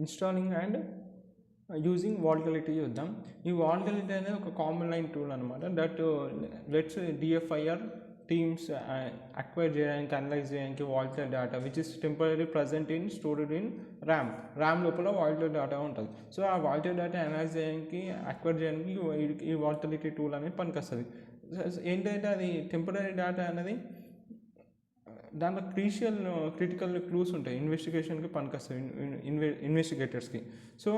Installing and using volatility చూద్దాం. ఈ volatility అనేది ఒక కామన్ లైన్ టూల్ అనమాట. దట్ లెట్స్ డిఎఫ్ఐఆర్ టీమ్స్ అక్వైర్ చేయడానికి, అనలైజ్ చేయడానికి volatility data which is temporary present in stored in RAM లోపల వాల్టిలిటీ డేటా ఉంటుంది. సో ఆ వాల్టిలిటీ డేటా అనలైజ్ చేయడానికి, అక్వైర్ చేయడానికి ఈ వాల్టిలిటీ టూల్ అనేది పనికొస్తుంది. ఏంటంటే అది టెంపరీ డేటా అనేది దాంట్లో క్రిటికల్ క్లూస్ ఉంటాయి, ఇన్వెస్టిగేషన్కి పనికొస్తాయి ఇన్వెస్టిగేటర్స్కి. సో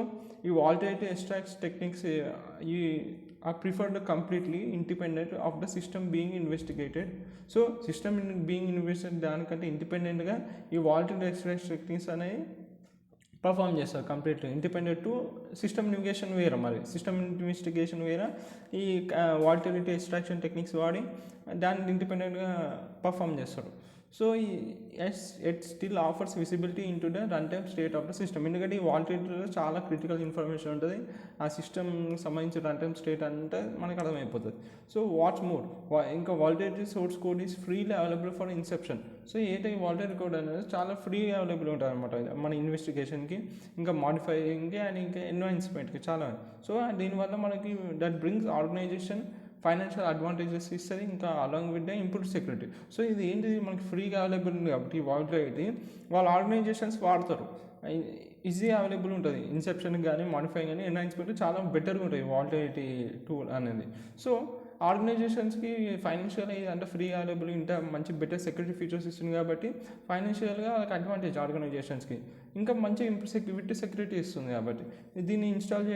ఈ వాల్టిలిటీ ఎక్స్ట్రాక్ట్స్ టెక్నిక్స్ ఈ are preferred completely independent of the system being investigated. So system being investigated దానికంటే ఇండిపెండెంట్గా ఈ వాల్టిలిటీ ఎక్స్ట్రాక్ట్స్ టెక్నిక్స్ అనేవి పర్ఫామ్ చేస్తారు completely independent to system investigation వేరే. మరి సిస్టమ్ ఇన్వెస్టిగేషన్ వేరే, ఈ వాల్టిలిటీ ఎక్స్ట్రాక్షన్ టెక్నిక్స్ వాడి దాన్ని ఇండిపెండెంట్గా పర్ఫామ్ చేస్తారు. So it still offers visibility in to the run time state of the system. ఎందుకంటే ఈ వాల్టిలిటీలో చాలా క్రిటికల్ ఇన్ఫర్మేషన్ ఉంటుంది, ఆ సిస్టమ్ సంబంధించిన రన్ టైమ్ స్టేట్ అంటే మనకు అర్థమైపోతుంది. సో వాట్స్ మోర్, ఇంకా volatility source code is freely available for Inception. So ఏదైతే ఈ వాల్టిలిటీ కోడ్ అనేది చాలా ఫ్రీ అవైలబుల్ ఉంటుంది అనమాట మన ఇన్వెస్టిగేషన్కి, ఇంకా మాడిఫైయింగ్కి అండ్ ఇంకా ఎన్వాయిన్స్మెంట్కి చాలా. సో దీనివల్ల మనకి that brings organisation financial advantages ఇస్తుంది, ఇంకా along with the improve security. So ఇది ఏంటిది మనకి ఫ్రీగా అవైలబుల్ ఉంది కాబట్టి ఈ వాల్టిలిటీ వాళ్ళ ఆర్గనైజేషన్స్ వాడతారు, ఈజీ అవైలబుల్ ఉంటుంది. ఇన్సెప్షన్ కానీ మాడిఫై కానీ ఎన్హాన్స్మెంట్ చాలా బెటర్గా ఉంటుంది వాల్టిలిటీ టూల్ అనేది. సో ఆర్గనైజేషన్స్కి ఫైనాన్షియల్ అంటే ఫ్రీ అవైలబుల్, ఇంత మంచి బెటర్ సెక్యూరిటీ ఫీచర్స్ ఇస్తుంది కాబట్టి ఫైనాన్షియల్గా వాళ్ళకి అడ్వాంటేజ్ ఆర్గనైజేషన్స్కి, ఇంకా మంచి సెక్యూరిటీ ఇస్తుంది కాబట్టి దీన్ని ఇన్స్టాల్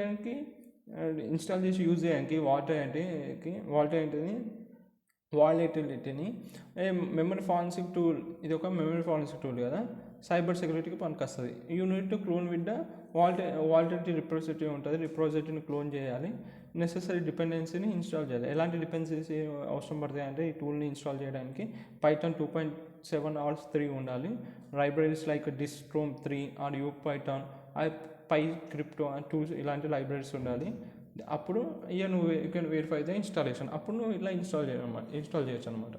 చేసి యూజ్ చేయడానికి వాల్టిలిటీని మెమరీ ఫారెన్సిక్ టూల్, ఇది ఒక మెమరీ ఫారెన్సిక్ టూల్ కదా, సైబర్ సెక్యూరిటీకి పనికొస్తుంది. Unit to clone with the volatility representative ఉంటుంది, రిప్రజెంటేటివ్ని క్లోన్ చేయాలి, నెసెసరీ డిపెండెన్సీని ఇన్స్టాల్ చేయాలి. ఎలాంటి డిపెండెన్సీ అవసరం పడతాయి అంటే ఈ టూల్ని ఇన్స్టాల్ చేయడానికి పైథాన్ 2.7 or 3 ఉండాలి, లైబ్రరీస్ లైక్ డిస్ట్రోమ్ 3 ఆర్ యూపైథాన్, పైక్రిప్టో 2 ఇలాంటి లైబ్రరీస్ ఉండాలి. అప్పుడు నువ్వు you can verify the installation, అప్పుడు నువ్వు ఇలా ఇన్స్టాల్ చేయొచ్చు అనమాట.